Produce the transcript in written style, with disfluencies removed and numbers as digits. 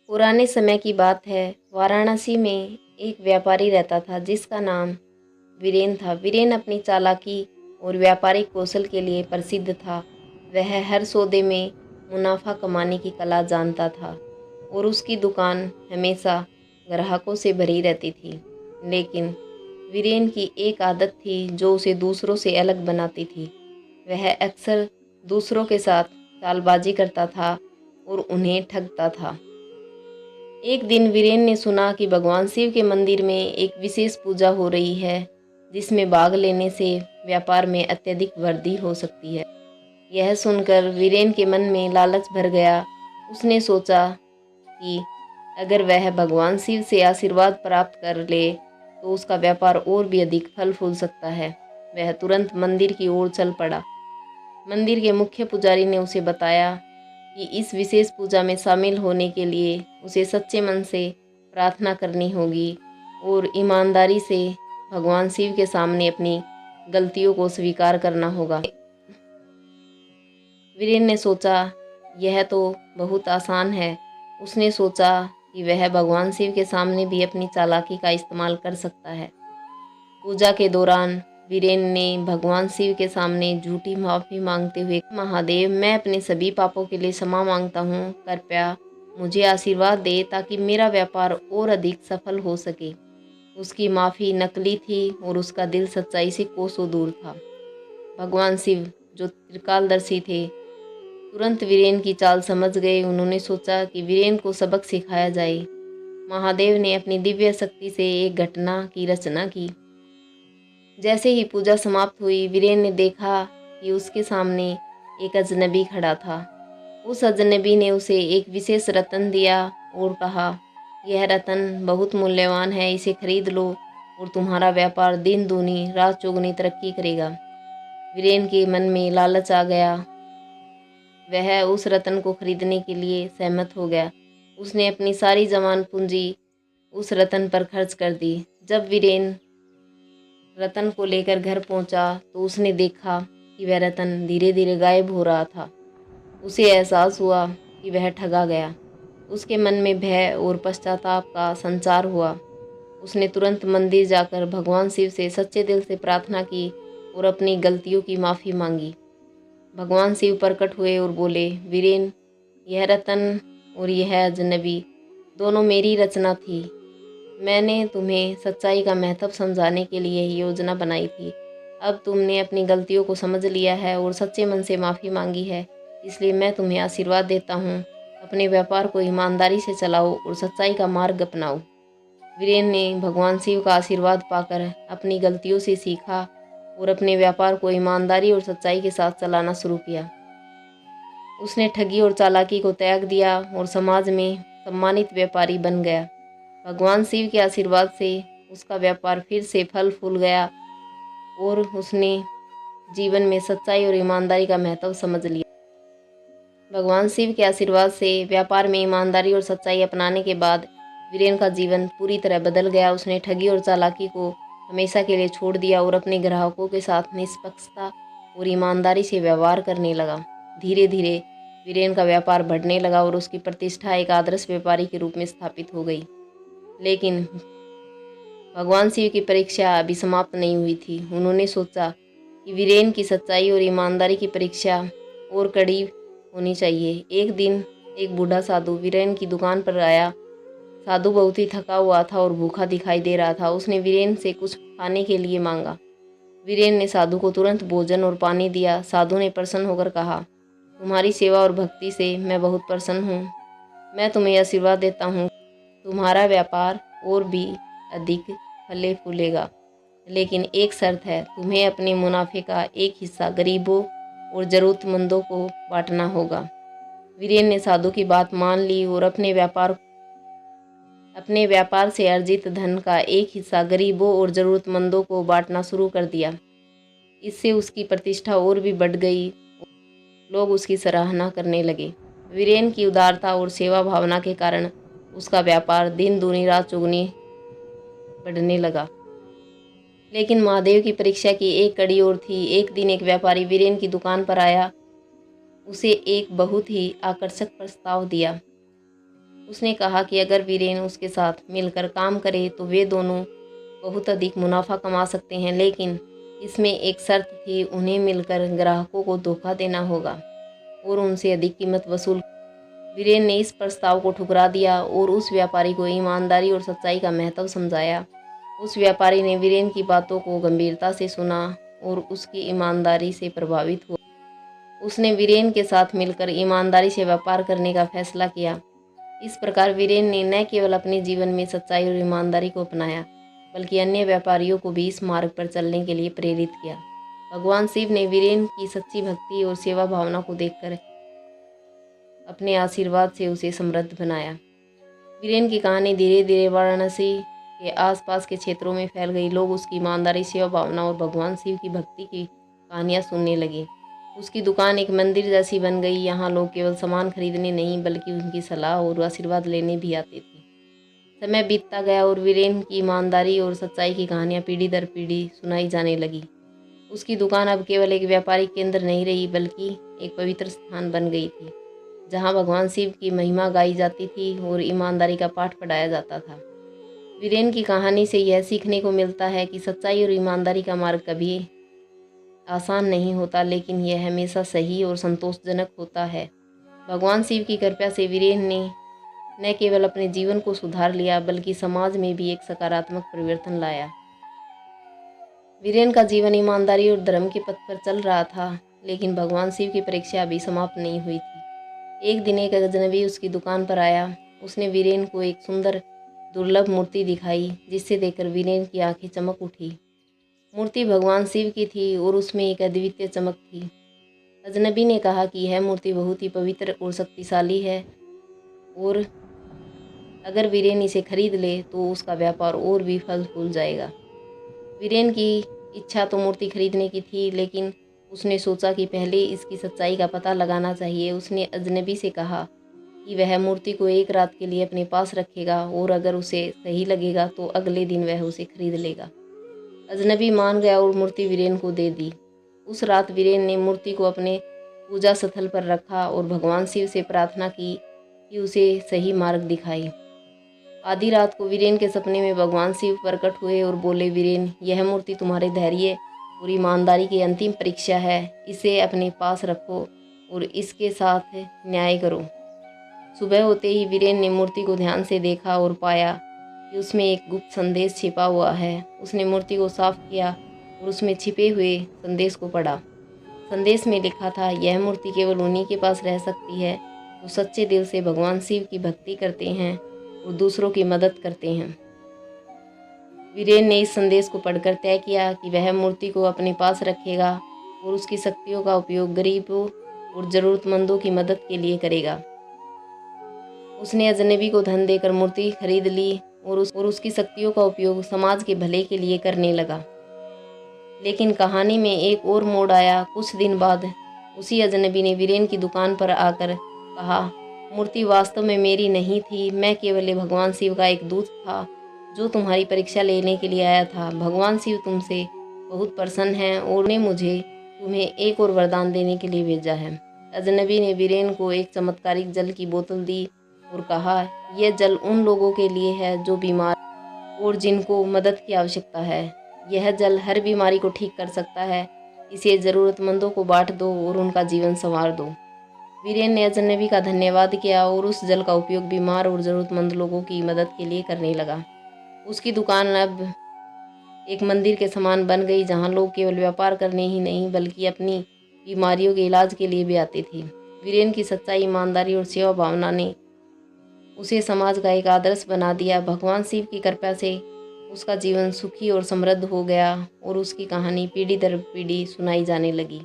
पुराने समय की बात है। वाराणसी में एक व्यापारी रहता था जिसका नाम वीरेन था। वीरेन अपनी चालाकी और व्यापारिक कौशल के लिए प्रसिद्ध था। वह हर सौदे में मुनाफा कमाने की कला जानता था और उसकी दुकान हमेशा ग्राहकों से भरी रहती थी। लेकिन वीरेन की एक आदत थी जो उसे दूसरों से अलग बनाती थी। वह अक्सर दूसरों के साथ चालबाजी करता था और उन्हें ठगता था। एक दिन वीरेन ने सुना कि भगवान शिव के मंदिर में एक विशेष पूजा हो रही है जिसमें भाग लेने से व्यापार में अत्यधिक वृद्धि हो सकती है। यह सुनकर वीरेन के मन में लालच भर गया। उसने सोचा कि अगर वह भगवान शिव से आशीर्वाद प्राप्त कर ले तो उसका व्यापार और भी अधिक फल फूल सकता है। वह तुरंत मंदिर की ओर चल पड़ा। मंदिर के मुख्य पुजारी ने उसे बताया कि इस विशेष पूजा में शामिल होने के लिए उसे सच्चे मन से प्रार्थना करनी होगी और ईमानदारी से भगवान शिव के सामने अपनी गलतियों को स्वीकार करना होगा। वीरेन ने सोचा यह तो बहुत आसान है। उसने सोचा कि वह भगवान शिव के सामने भी अपनी चालाकी का इस्तेमाल कर सकता है। पूजा के दौरान वीरेन ने भगवान शिव के सामने झूठी माफ़ी मांगते हुए, महादेव, मैं अपने सभी पापों के लिए क्षमा मांगता हूँ। कृपया मुझे आशीर्वाद दे ताकि मेरा व्यापार और अधिक सफल हो सके। उसकी माफ़ी नकली थी और उसका दिल सच्चाई से कोसों दूर था। भगवान शिव, जो त्रिकालदर्शी थे, तुरंत वीरेन की चाल समझ गए। उन्होंने सोचा कि वीरेन को सबक सिखाया जाए। महादेव ने अपनी दिव्य शक्ति से एक घटना की रचना की। जैसे ही पूजा समाप्त हुई, वीरेन ने देखा कि उसके सामने एक अजनबी खड़ा था। उस अजनबी ने उसे एक विशेष रत्न दिया और कहा, यह रत्न बहुत मूल्यवान है, इसे खरीद लो और तुम्हारा व्यापार दिन दूनी रात चौगुनी तरक्की करेगा। वीरेन के मन में लालच आ गया। वह उस रत्न को खरीदने के लिए सहमत हो गया। उसने अपनी सारी जमान पूंजी उस रत्न पर खर्च कर दी। जब वीरेन रतन को लेकर घर पहुंचा तो उसने देखा कि वह रतन धीरे धीरे गायब हो रहा था। उसे एहसास हुआ कि वह ठगा गया। उसके मन में भय और पश्चाताप का संचार हुआ। उसने तुरंत मंदिर जाकर भगवान शिव से सच्चे दिल से प्रार्थना की और अपनी गलतियों की माफ़ी मांगी। भगवान शिव प्रकट हुए और बोले, वीरेन, यह रतन और यह अजनबी दोनों मेरी रचना थी। मैंने तुम्हें सच्चाई का महत्व समझाने के लिए ही योजना बनाई थी। अब तुमने अपनी गलतियों को समझ लिया है और सच्चे मन से माफ़ी मांगी है, इसलिए मैं तुम्हें आशीर्वाद देता हूँ। अपने व्यापार को ईमानदारी से चलाओ और सच्चाई का मार्ग अपनाओ। वीरेन ने भगवान शिव का आशीर्वाद पाकर अपनी गलतियों से सीखा और अपने व्यापार को ईमानदारी और सच्चाई के साथ चलाना शुरू किया। उसने ठगी और चालाकी को त्याग दिया और समाज में सम्मानित व्यापारी बन गया। भगवान शिव के आशीर्वाद से उसका व्यापार फिर से फल फूल गया और उसने जीवन में सच्चाई और ईमानदारी का महत्व समझ लिया। भगवान शिव के आशीर्वाद से व्यापार में ईमानदारी और सच्चाई अपनाने के बाद वीरेन का जीवन पूरी तरह बदल गया। उसने ठगी और चालाकी को हमेशा के लिए छोड़ दिया और अपने ग्राहकों के साथ निष्पक्षता और ईमानदारी से व्यवहार करने लगा। धीरे धीरे वीरेन का व्यापार बढ़ने लगा और उसकी प्रतिष्ठा एक आदर्श व्यापारी के रूप में स्थापित हो गई। लेकिन भगवान शिव की परीक्षा अभी समाप्त नहीं हुई थी। उन्होंने सोचा कि वीरेन की सच्चाई और ईमानदारी की परीक्षा और कड़ी होनी चाहिए। एक दिन एक बूढ़ा साधु वीरेन की दुकान पर आया। साधु बहुत ही थका हुआ था और भूखा दिखाई दे रहा था। उसने वीरेन से कुछ खाने के लिए मांगा। वीरेन ने साधु को तुरंत भोजन और पानी दिया। साधु ने प्रसन्न होकर कहा, तुम्हारी सेवा और भक्ति से मैं बहुत प्रसन्न हूँ। मैं तुम्हें आशीर्वाद देता हूँ, तुम्हारा व्यापार और भी अधिक फले फूलेगा। लेकिन एक शर्त है, तुम्हें अपने मुनाफे का एक हिस्सा गरीबों और ज़रूरतमंदों को बांटना होगा। वीरेन ने साधु की बात मान ली और अपने व्यापार से अर्जित धन का एक हिस्सा गरीबों और ज़रूरतमंदों को बांटना शुरू कर दिया। इससे उसकी प्रतिष्ठा और भी बढ़ गई। लोग उसकी सराहना करने लगे। वीरेन की उदारता और सेवा भावना के कारण उसका व्यापार दिन दूनी रात चौगुनी बढ़ने लगा। लेकिन महादेव की परीक्षा की एक कड़ी और थी। एक दिन एक व्यापारी वीरेन की दुकान पर आया। उसे एक बहुत ही आकर्षक प्रस्ताव दिया। उसने कहा कि अगर वीरेन उसके साथ मिलकर काम करे तो वे दोनों बहुत अधिक मुनाफा कमा सकते हैं, लेकिन इसमें एक शर्त थी, उन्हें मिलकर ग्राहकों को धोखा देना होगा और उनसे अधिक कीमत वसूल। वीरेन ने इस प्रस्ताव को ठुकरा दिया और उस व्यापारी को ईमानदारी और सच्चाई का महत्व समझाया। उस व्यापारी ने वीरेन की बातों को गंभीरता से सुना और उसकी ईमानदारी से प्रभावित हुआ। उसने वीरेन के साथ मिलकर ईमानदारी से व्यापार करने का फैसला किया। इस प्रकार वीरेन ने न केवल अपने जीवन में सच्चाई और ईमानदारी को अपनाया, बल्कि अन्य व्यापारियों को भी इस मार्ग पर चलने के लिए प्रेरित किया। भगवान शिव ने वीरेन की सच्ची भक्ति और सेवा भावना को देखकर अपने आशीर्वाद से उसे समृद्ध बनाया। वीरेन की कहानी धीरे धीरे वाराणसी के आसपास के क्षेत्रों में फैल गई। लोग उसकी ईमानदारी, सेवा भावना और भगवान शिव की भक्ति की कहानियाँ सुनने लगे। उसकी दुकान एक मंदिर जैसी बन गई। यहाँ लोग केवल सामान खरीदने नहीं, बल्कि उनकी सलाह और आशीर्वाद लेने भी आते थे। समय बीतता गया और वीरेन की ईमानदारी और सच्चाई की कहानियाँ पीढ़ी दर पीढ़ी सुनाई जाने लगी। उसकी दुकान अब केवल एक व्यापारिक केंद्र नहीं रही, बल्कि एक पवित्र स्थान बन गई थी, जहाँ भगवान शिव की महिमा गाई जाती थी और ईमानदारी का पाठ पढ़ाया जाता था। वीरेन की कहानी से यह सीखने को मिलता है कि सच्चाई और ईमानदारी का मार्ग कभी आसान नहीं होता, लेकिन यह हमेशा सही और संतोषजनक होता है। भगवान शिव की कृपा से वीरेन ने न केवल अपने जीवन को सुधार लिया, बल्कि समाज में भी एक सकारात्मक परिवर्तन लाया। वीरेन का जीवन ईमानदारी और धर्म के पथ पर चल रहा था, लेकिन भगवान शिव की परीक्षा अभी समाप्त नहीं हुई थी। एक दिन एक अजनबी उसकी दुकान पर आया। उसने वीरेन को एक सुंदर दुर्लभ मूर्ति दिखाई, जिसे देखकर वीरेन की आंखें चमक उठी। मूर्ति भगवान शिव की थी और उसमें एक अद्वितीय चमक थी। अजनबी ने कहा कि यह मूर्ति बहुत ही पवित्र और शक्तिशाली है और अगर वीरेन इसे खरीद ले तो उसका व्यापार और भी फल फूल जाएगा। वीरेन की इच्छा तो मूर्ति खरीदने की थी, लेकिन उसने सोचा कि पहले इसकी सच्चाई का पता लगाना चाहिए। उसने अजनबी से कहा कि वह मूर्ति को एक रात के लिए अपने पास रखेगा और अगर उसे सही लगेगा तो अगले दिन वह उसे खरीद लेगा। अजनबी मान गया और मूर्ति वीरेन को दे दी। उस रात वीरेन ने मूर्ति को अपने पूजा स्थल पर रखा और भगवान शिव से प्रार्थना की कि उसे सही मार्ग दिखाए। आधी रात को वीरेन के सपने में भगवान शिव प्रकट हुए और बोले, वीरेन, यह मूर्ति तुम्हारे धैर्य और ईमानदारी की अंतिम परीक्षा है। इसे अपने पास रखो और इसके साथ न्याय करो। सुबह होते ही वीरेन ने मूर्ति को ध्यान से देखा और पाया कि उसमें एक गुप्त संदेश छिपा हुआ है। उसने मूर्ति को साफ किया और उसमें छिपे हुए संदेश को पढ़ा। संदेश में लिखा था, यह मूर्ति केवल उन्हीं के पास रह सकती है जो सच्चे दिल से भगवान शिव की भक्ति करते हैं और दूसरों की मदद करते हैं। वीरेन ने इस संदेश को पढ़कर तय किया कि वह मूर्ति को अपने पास रखेगा और उसकी शक्तियों का उपयोग गरीबों और ज़रूरतमंदों की मदद के लिए करेगा। उसने अजनबी को धन देकर मूर्ति खरीद ली और उसकी शक्तियों का उपयोग समाज के भले के लिए करने लगा। लेकिन कहानी में एक और मोड़ आया। कुछ दिन बाद उसी अजनबी ने वीरेन की दुकान पर आकर कहा, मूर्ति वास्तव में मेरी नहीं थी, मैं केवल भगवान शिव का एक दूत था जो तुम्हारी परीक्षा लेने के लिए आया था। भगवान शिव तुमसे बहुत प्रसन्न हैं और उन्हें मुझे तुम्हें एक और वरदान देने के लिए भेजा है। अजनबी ने वीरेन को एक चमत्कारिक जल की बोतल दी और कहा, यह जल उन लोगों के लिए है जो बीमार और जिनको मदद की आवश्यकता है। यह जल हर बीमारी को ठीक कर सकता है। इसे ज़रूरतमंदों को बांट दो और उनका जीवन संवार दो। वीरेन ने अजनबी का धन्यवाद किया और उस जल का उपयोग बीमार और ज़रूरतमंद लोगों की मदद के लिए करने लगा। उसकी दुकान अब एक मंदिर के समान बन गई, जहाँ लोग केवल व्यापार करने ही नहीं, बल्कि अपनी बीमारियों के इलाज के लिए भी आते थे। वीरेन की सच्चाई, ईमानदारी और सेवा भावना ने उसे समाज का एक आदर्श बना दिया। भगवान शिव की कृपा से उसका जीवन सुखी और समृद्ध हो गया और उसकी कहानी पीढ़ी दर पीढ़ी सुनाई जाने लगी।